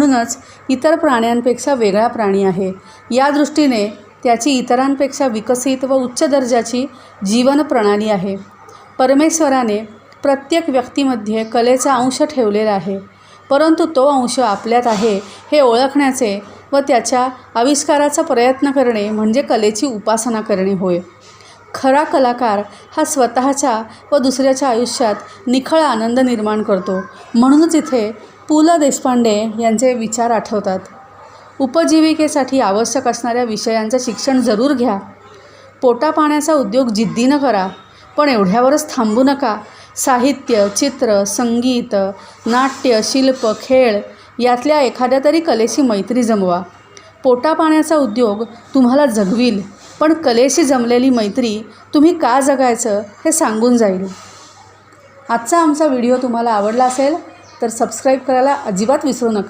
म्हणूनच इतर प्राण्यांपेक्षा वेगळा प्राणी आहे। या दृष्टीने त्याची इतरांपेक्षा विकसित व उच्च दर्जाची जीवन प्रणाली आहे। परमेश्वराने प्रत्येक व्यक्तीमध्ये कलेचा अंश ठेवलेला आहे, परंतु तो अंश आपल्यात आहे हे ओळखण्याचे व त्याच्या आविष्काराचा प्रयत्न करणे म्हणजे कलेची उपासना करणे होय। खरा कलाकार हा स्वतःच्या व दुसऱ्याच्या आयुष्यात निखळ आनंद निर्माण करतो। म्हणूनच इथे पु ल देशपांडे यांचे विचार आठवतात। उपजीविकेसाठी आवश्यक असणाऱ्या विषयांचं शिक्षण जरूर घ्या, पोटापाण्याचा उद्योग जिद्दीनं करा, पण एवढ्यावरच थांबू नका। साहित्य, चित्र, संगीत, नाट्य, शिल्प, खेळ यातल्या एखाद्या तरी कलेशी मैत्री जमवा। पोटापाण्याचा उद्योग तुम्हाला जगविल, पण कलेशी जमलेली मैत्री तुम्ही का जगायचं हे सांगून जाईल। आजचा आमचा व्हिडिओ तुम्हाला आवडला असेल तर सबस्क्राईब करायला अजिबात विसरू नका।